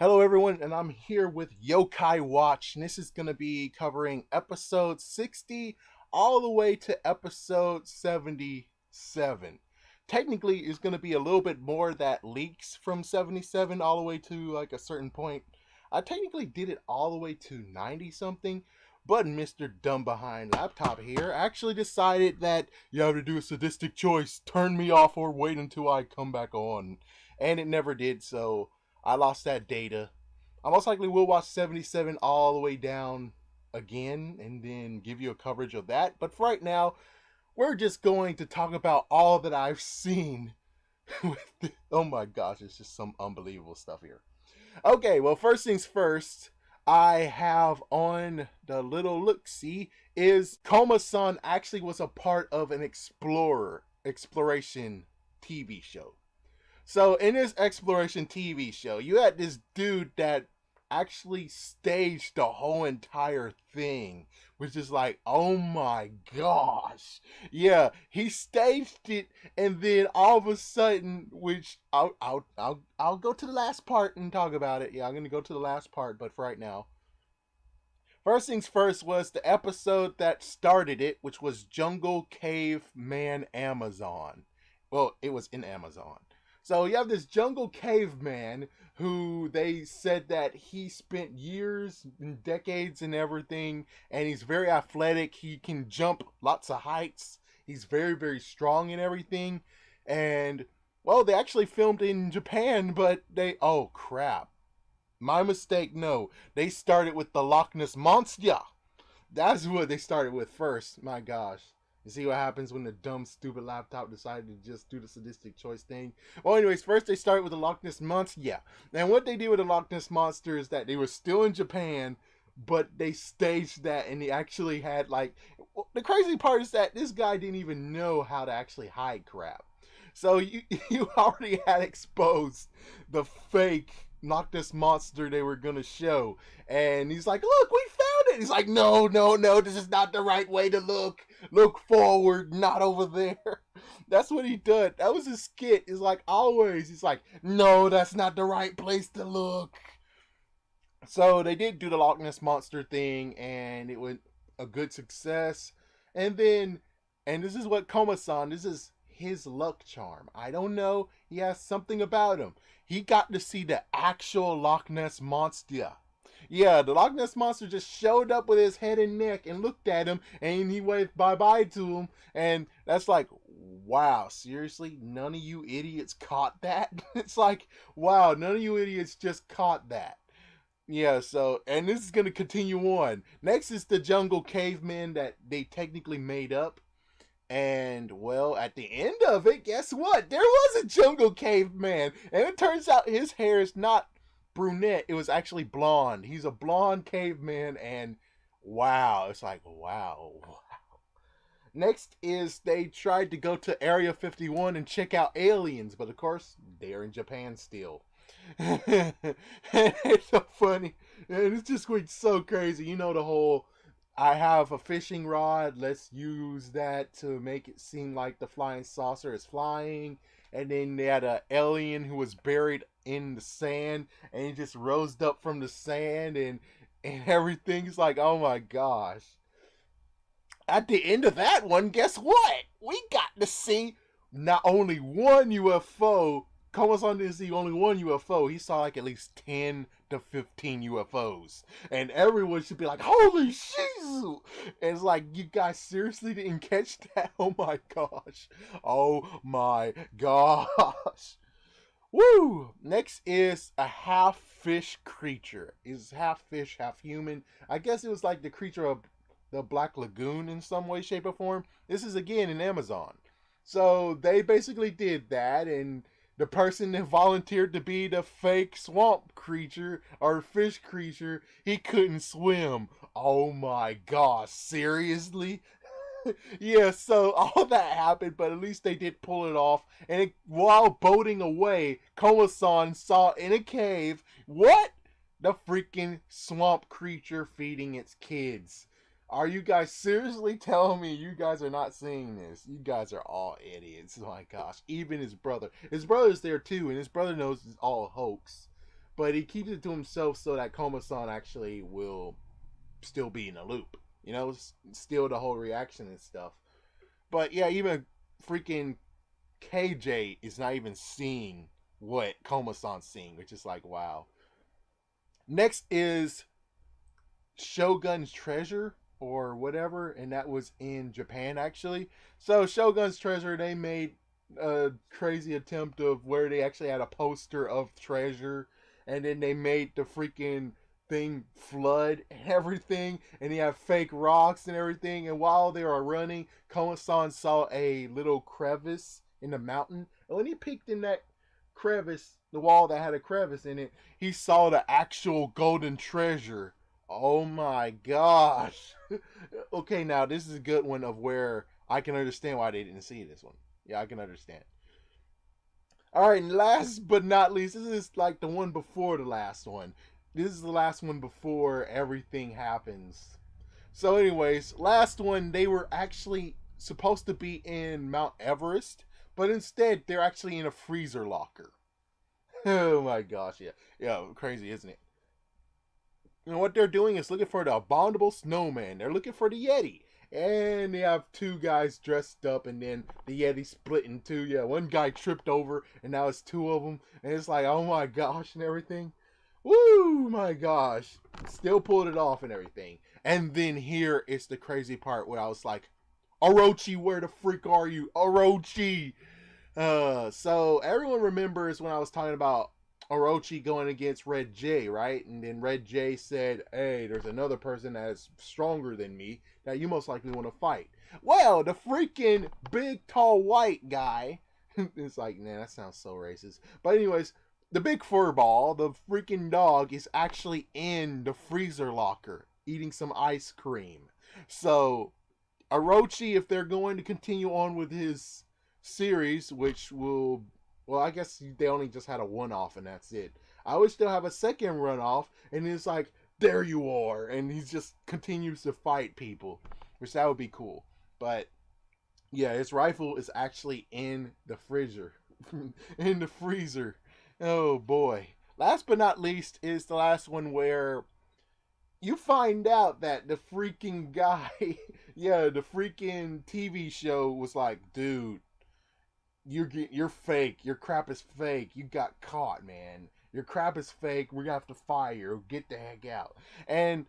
Hello, everyone, and I'm here with Yokai Watch, and this is going to be covering episode 60 all the way to episode 77. Technically, it's going to be a little bit more that leaks from 77 all the way to like a certain point. I technically did it all the way to 90 something, but Mr. Dumb Behind Laptop here actually decided that you have to do a sadistic choice, turn me off or wait until I come back on. And it never did, so I lost that data. I most likely will watch 77 all the way down again and then give you a coverage of that. But for right now, we're just going to talk about all that I've seen. Oh my gosh, it's just some unbelievable stuff here. Okay, well, first things first, I have on the little look-see is Koma-san actually was a part of an exploration TV show. So in this exploration TV show, you had this dude that actually staged the whole entire thing, which is like, oh my gosh, yeah, he staged it, and then all of a sudden, which I'll go to the last part and talk about it. Yeah, I'm gonna go to the last part, but for right now, first things first was the episode that started it, which was Jungle Caveman Amazon. Well, it was in Amazon. So you have this jungle caveman who they said that he spent years and decades and everything, and he's very athletic. He can jump lots of heights. He's very, very strong and everything. And, well, they actually filmed in Japan, but oh crap. My mistake, no. They started with the Loch Ness Monster. That's what they started with first. My gosh. You see what happens when the dumb, stupid laptop decided to just do the sadistic choice thing? Well, anyways, first they started with the Loch Ness Monster. Yeah. And what they did with the Loch Ness Monster is that they were still in Japan, but they staged that and they actually had, like... The crazy part is that this guy didn't even know how to actually hide crap. So you already had exposed the fake Loch Ness Monster they were gonna show, and he's like, "Look, we found it." He's like, "No, no, no, this is not the right way to look. Look forward, not over there." That's what he did. That was his skit. It's like always. He's like, "No, that's not the right place to look." So they did do the Loch Ness Monster thing, and it was a good success. And then, and this is what Koma-san, this is his luck charm. I don't know. He has something about him. He got to see the actual Loch Ness Monster. Yeah, the Loch Ness Monster just showed up with his head and neck and looked at him, and he waved bye-bye to him. And that's like, wow, seriously? None of you idiots caught that? It's like, wow, none of you idiots just caught that. Yeah, so, and this is going to continue on. Next is the jungle caveman that they technically made up. And, well, at the end of it, guess what? There was a jungle caveman. And it turns out his hair is not brunette. It was actually blonde. He's a blonde caveman. And, wow. It's like, wow. Next is they tried to go to Area 51 and check out aliens. But, of course, they're in Japan still. It's so funny. And it's just going so crazy. You know the whole... I have a fishing rod. Let's use that to make it seem like the flying saucer is flying. And then they had an alien who was buried in the sand, and he just rose up from the sand, and everything's like, oh my gosh. At the end of that one, guess what? We got to see not only one UFO. Koma-san didn't see only one UFO. He saw like at least 10 to 15 UFOs. And everyone should be like, holy shizu! And it's like, you guys seriously didn't catch that? Oh my gosh. Oh my gosh. Woo! Next is a half fish creature. It's half fish, half human. I guess it was like the creature of the Black Lagoon in some way, shape, or form. This is again in Amazon. So they basically did that, and the person that volunteered to be the fake swamp creature or fish creature, he couldn't swim. Oh my gosh, seriously? Yeah, so all that happened, but at least they did pull it off. And while boating away, Koma-san saw in a cave, what? The freaking swamp creature feeding its kids. Are you guys seriously telling me you guys are not seeing this? You guys are all idiots. Oh my gosh. Even his brother. His brother's there too, and his brother knows it's all a hoax. but he keeps it to himself so that Koma-san actually will still be in the loop. You know, still the whole reaction and stuff. But yeah, even freaking KJ is not even seeing what Koma-san's seeing, which is like, wow. Next is Shogun's Treasure or whatever, and that was in Japan actually. So Shogun's Treasure, they made a crazy attempt of where they actually had a poster of treasure, and then they made the freaking thing flood and everything, and they have fake rocks and everything. And while they were running, Koma-san saw a little crevice in the mountain, and when he peeked in that crevice, the wall that had a crevice in it, he saw the actual golden treasure. Oh my gosh. Okay, now this is a good one of where I can understand why they didn't see this one. Yeah, I can understand. Alright, and last but not least, this is like the one before the last one. This is the last one before everything happens. So anyways, last one, they were actually supposed to be in Mount Everest, but instead they're actually in a freezer locker. Oh my gosh, yeah. Yeah, crazy, isn't it? You know what they're doing is looking for the abominable snowman. They're looking for the Yeti. And they have two guys dressed up, and then the Yeti split in two. Yeah, one guy tripped over, and now it's two of them. And it's like, oh my gosh, and everything. Woo, my gosh. Still pulled it off and everything. And then here is the crazy part where I was like, Orochi, where the freak are you? Orochi! So everyone remembers when I was talking about Orochi going against Red J, right? And then Red J said, hey, there's another person that is stronger than me that you most likely want to fight. Well, the freaking big, tall, white guy, it's like, man, that sounds so racist. But anyways, the big fur ball, the freaking dog, is actually in the freezer locker eating some ice cream. So, Orochi, if they're going to continue on with his series, which will, well, I guess they only just had a one-off and that's it. I would still have a second run-off, and it's like, there you are, and he just continues to fight people, which that would be cool. But yeah, his rifle is actually in the freezer. In the freezer. Oh boy. Last but not least is the last one where you find out that the freaking guy, yeah, the freaking TV show was like, dude, you're fake. Your crap is fake. You got caught, man. Your crap is fake. We're gonna have to fire you. Get the heck out. And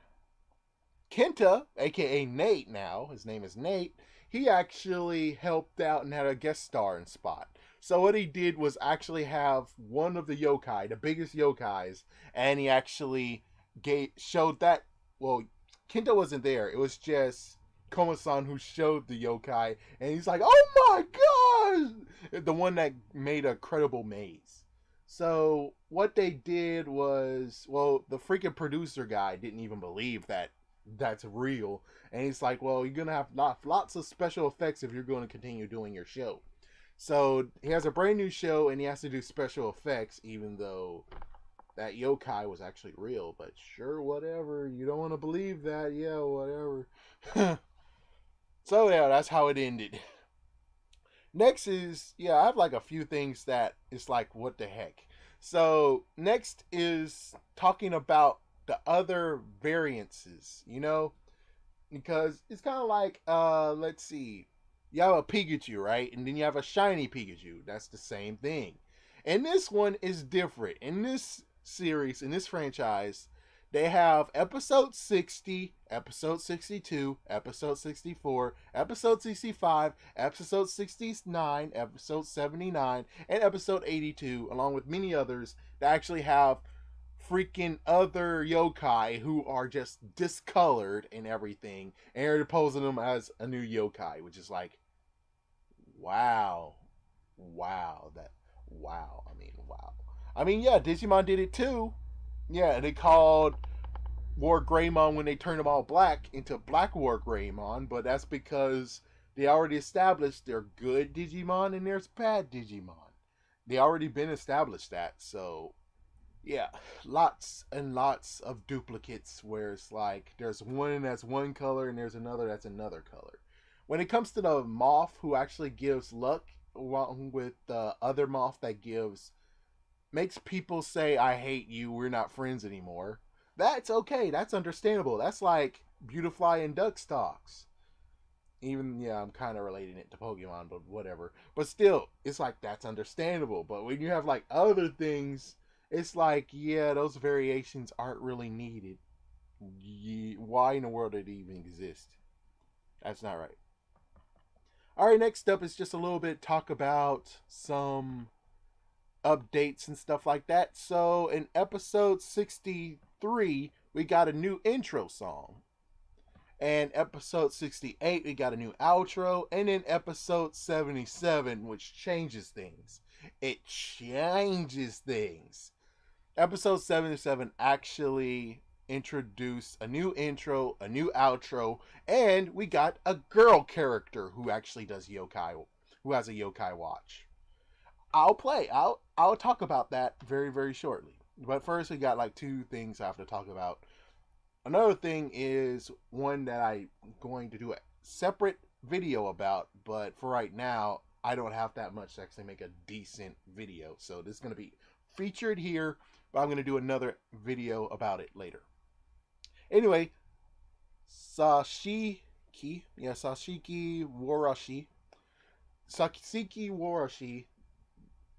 Kenta, aka Nate now, his name is Nate, he actually helped out and had a guest star in Spot. So what he did was actually have one of the yokai, the biggest yokais, and he actually showed that, well, Kenta wasn't there. It was just Koma-san who showed the yokai, and he's like, oh my gosh! The one that made a credible maze. So what they did was, well, the freaking producer guy didn't even believe that that's real, and he's like, well, you're gonna have lots of special effects if you're going to continue doing your show. So he has a brand new show, and he has to do special effects, even though that yokai was actually real. But sure, whatever. You don't want to believe that, yeah, whatever. So yeah, that's how it ended. Next is, yeah, I have like a few things that is like, what the heck. So next is talking about the other variances, you know, because it's kind of like, let's see, you have a Pikachu, right? And then you have a shiny Pikachu. That's the same thing. And this one is different. In this series, in this franchise, they have episode 60, episode 62, episode 64, episode 65, episode 69, episode 79, and episode 82, along with many others that actually have freaking other yokai who are just discolored and everything, and they're posing them as a new yokai, which is like, wow. Wow. Wow. Wow. Yeah, Digimon did it too. Yeah, they called War Greymon, when they turned them all black, into Black War Greymon, but that's because they already established they're good Digimon and there's bad Digimon. They already been established that, so yeah, lots and lots of duplicates where it's like there's one that's one color and there's another that's another color. When it comes to the moth who actually gives luck, along with the other moth that gives makes people say, I hate you, we're not friends anymore. That's okay. That's understandable. That's like Beautifly and Duck Stocks. Even, yeah, I'm kind of relating it to Pokemon, but whatever. But still, it's like, that's understandable. But when you have like other things, it's like, yeah, those variations aren't really needed. Why in the world did it even exist? That's not right. All right, next up is just a little bit talk about some updates and stuff like that. So in episode 63, we got a new intro song. And episode 68, we got a new outro. And in episode 77, which changes things. It changes things. Episode 77 actually introduced a new intro, a new outro, and we got a girl character who actually does yokai, who has a yokai watch. I'll talk about that very, very shortly. But first, we got like two things I have to talk about. Another thing is one that I'm going to do a separate video about, but for right now, I don't have that much to actually make a decent video. So this is going to be featured here, but I'm going to do another video about it later. Anyway, Sashiki Warashi. Sashiki Warashi,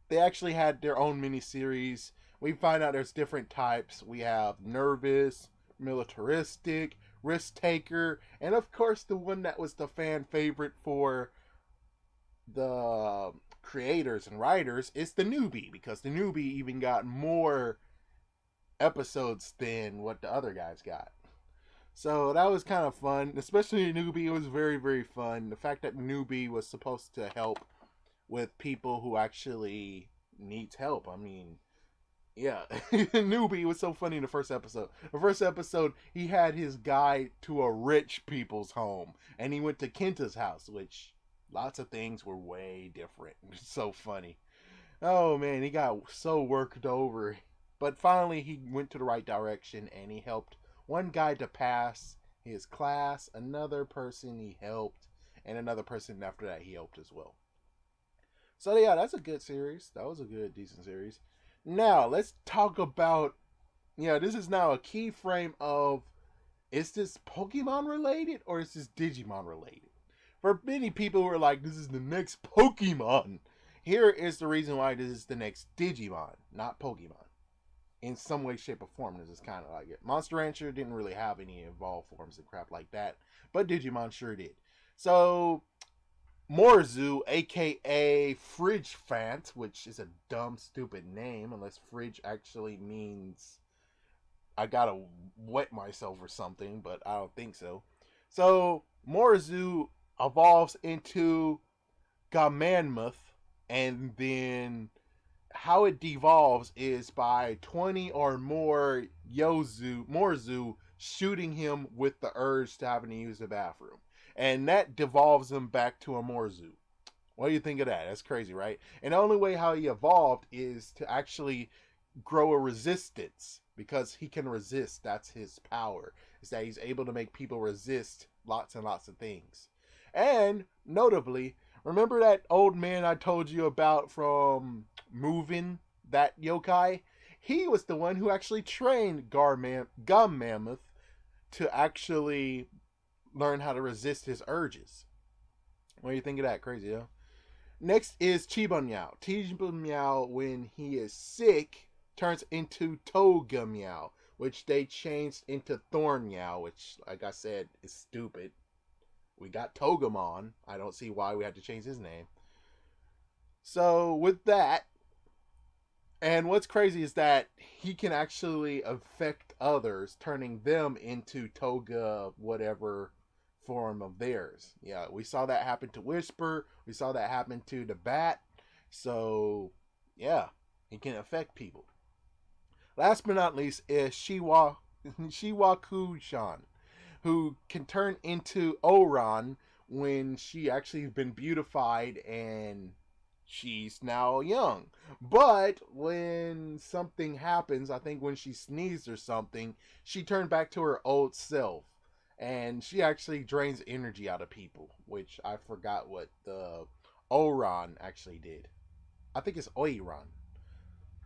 they actually had their own miniseries. We find out there's different types. We have nervous, militaristic, risk taker, and of course the one that was the fan favorite for the creators and writers is the newbie, because the newbie even got more episodes than what the other guys got. So that was kind of fun, especially the newbie. It was very, very fun. The fact that newbie was supposed to help with people who actually needs help. I mean, yeah, newbie was so funny in the first episode. The first episode, he had his guide to a rich people's home, and he went to Kenta's house, which lots of things were way different. So funny. Oh man, he got so worked over, but finally he went to the right direction, and he helped one guy to pass his class, another person he helped, and another person after that he helped as well. So yeah, that's a good series. That was a good, decent series. Now let's talk about. Yeah, this is now a key frame of. Is this Pokemon related or is this Digimon related? For many people who are like, this is the next Pokemon. Here is the reason why this is the next Digimon, not Pokemon. In some way, shape, or form, this is kind of like it. Monster Rancher didn't really have any evolved forms and crap like that, but Digimon sure did. So Morzu, aka Fridge Fant, which is a dumb, stupid name, unless Fridge actually means I gotta wet myself or something, but I don't think so. So Morzu evolves into Gamanmuth, and then how it devolves is by 20 or more Morzu shooting him with the urge to having to use the bathroom. And that devolves him back to a Morzu. What do you think of that? That's crazy, right? And the only way how he evolved is to actually grow a resistance, because he can resist. That's his power, is that he's able to make people resist lots and lots of things. And notably, remember that old man I told you about from Moving, that yokai? He was the one who actually trained Gum Mammoth to actually learn how to resist his urges. What do you think of that? Crazy, huh? Next is Chiba Meow. Chiba Meow, when he is sick, turns into Toga Meow, which they changed into Thorn Meow, which, like I said, is stupid. We got Togemon. I don't see why we had to change his name. So, with that, and what's crazy is that he can actually affect others, turning them into Toga whatever form of theirs. Yeah, we saw that happen to Whisper. We saw that happen to the Bat. So, yeah, he can affect people. Last but not least is Shiwaku-chan, who can turn into Oran when she actually has been beautified and she's now young. But when something happens, I think when she sneezed or something, she turned back to her old self. And she actually drains energy out of people, which I forgot what the Oran actually did. I think it's Oiran.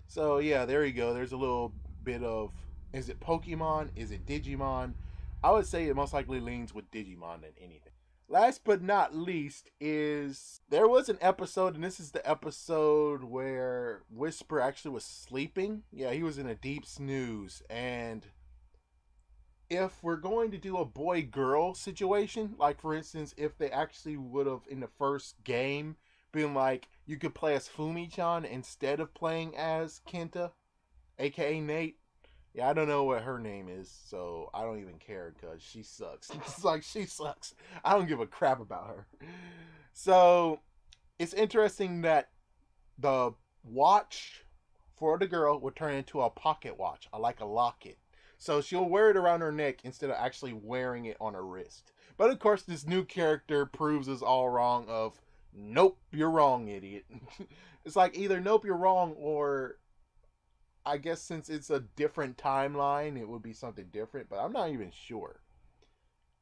So yeah, there you go. There's a little bit of, is it Pokemon? Is it Digimon? I would say it most likely leans with Digimon than anything. Last but not least is there was an episode, and this is the episode where Whisper actually was sleeping. Yeah, he was in a deep snooze. And if we're going to do a boy girl situation, like for instance, if they actually would have in the first game been like, you could play as Fumi-chan instead of playing as Kenta, aka Nate. Yeah, I don't know what her name is, so I don't even care because she sucks. It's like, she sucks. I don't give a crap about her. So it's interesting that the watch for the girl would turn into a pocket watch, like a locket. So she'll wear it around her neck instead of actually wearing it on her wrist. But of course, this new character proves us all wrong. Of nope, you're wrong, idiot. It's like either nope, you're wrong, or I guess since it's a different timeline, it would be something different. But I'm not even sure.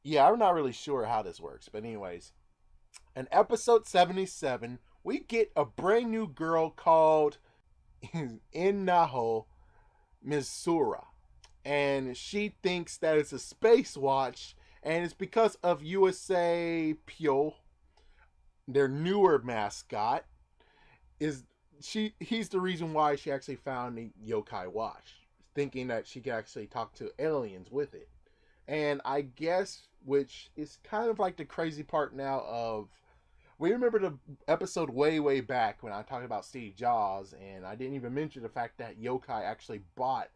Yeah, I'm not really sure how this works. But anyways, in episode 77, we get a brand new girl called Inaho Mizura. And she thinks that it's a space watch, and it's because of USA Pyo, their newer mascot, is he's the reason why she actually found the Yokai watch, thinking that she could actually talk to aliens with it. And I guess, which is kind of like the crazy part now of, we remember the episode way back when I talked about Steve Jobs, and I didn't even mention the fact that Yokai actually bought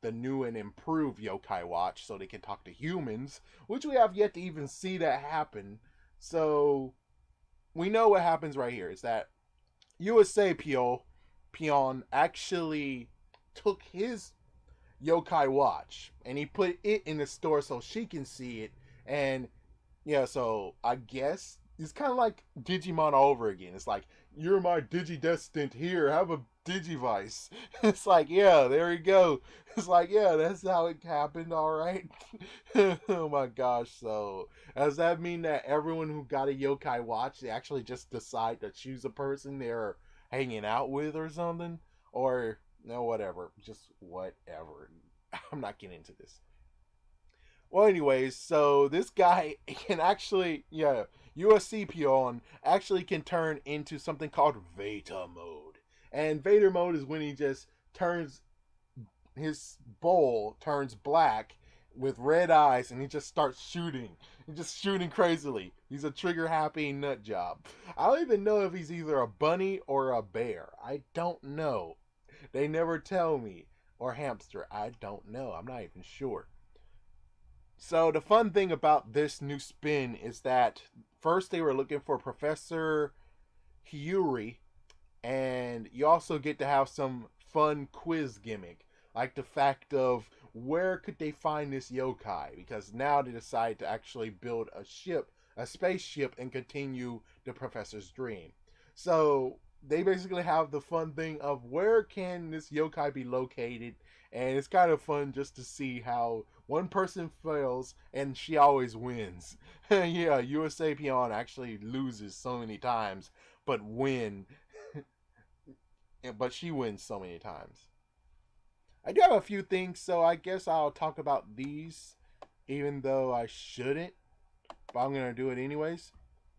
the new and improved Yokai watch so they can talk to humans, which we have yet to even see that happen. So we know what happens right here is that USA Pion actually took his Yokai watch and he put it in the store so she can see it. And yeah, so I guess it's kind of like Digimon all over again. It's like, you're my Digidestined, here, have a Digivice. It's like, yeah, there you go. It's like, yeah, that's how it happened, alright? Oh my gosh, so does that mean that everyone who got a Yokai watch, they actually just decide to choose a person they're hanging out with or something? Or, no, whatever. Just whatever. I'm not getting into this. Well, anyways, so this guy can actually, yeah, USC Pion actually can turn into something called Veta mode. And Vader mode is when he just turns, his bowl turns black with red eyes and he just starts shooting. He's just shooting crazily. He's a trigger happy nut job. I don't even know if he's either a bunny or a bear. I don't know. They never tell me. Or hamster. I don't know. I'm not even sure. So the fun thing about this new spin is that first they were looking for Professor Hiyuri, and you also get to have some fun quiz gimmick, like the fact of where could they find this yokai, because now they decide to actually build a ship, a spaceship, and continue the professor's dream. So they basically have the fun thing of where can this yokai be located, and it's kind of fun just to see how one person fails and she always wins. Yeah, USA Pion actually loses so many times, but but she wins so many times. I do have a few things, so I guess I'll talk about these, even though I shouldn't, but I'm gonna do it anyways.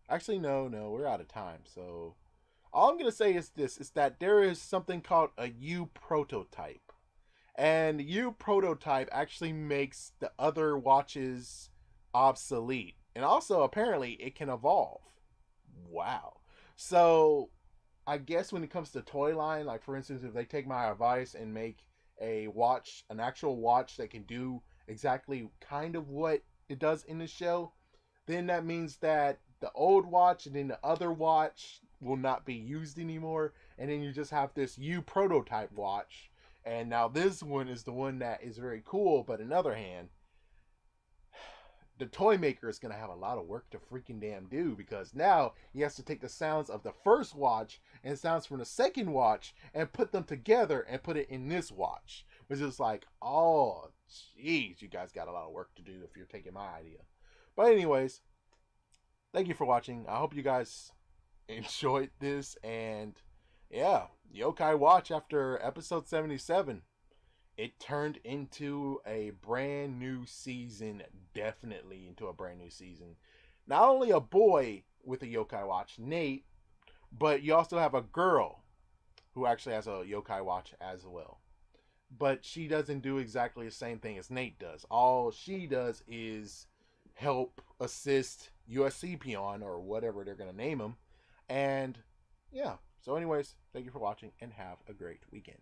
Actually, no, we're out of time. So all I'm gonna say is this: is that there is something called a U prototype, and U prototype actually makes the other watches obsolete, and also apparently it can evolve. Wow. So I guess when it comes to toy line, like for instance, if they take my advice and make a watch, an actual watch that can do exactly kind of what it does in the show, then that means that the old watch and then the other watch will not be used anymore, and then you just have this U prototype watch. And now this one is the one that is very cool, but on the other hand, the toy maker is going to have a lot of work to freaking damn do, because now he has to take the sounds of the first watch and sounds from the second watch and put them together and put it in this watch, which is like, oh jeez, you guys got a lot of work to do if you're taking my idea. But anyways, thank you for watching. I hope you guys enjoyed this, and Yeah, Yokai Watch after episode 77. It turned into a brand new season, definitely into a brand new season. Not only a boy with a Yokai Watch, Nate, but you also have a girl who actually has a Yokai Watch as well. But she doesn't do exactly the same thing as Nate does. All she does is help assist USC Peon or whatever they're going to name him. And yeah. So, anyways, thank you for watching and have a great weekend.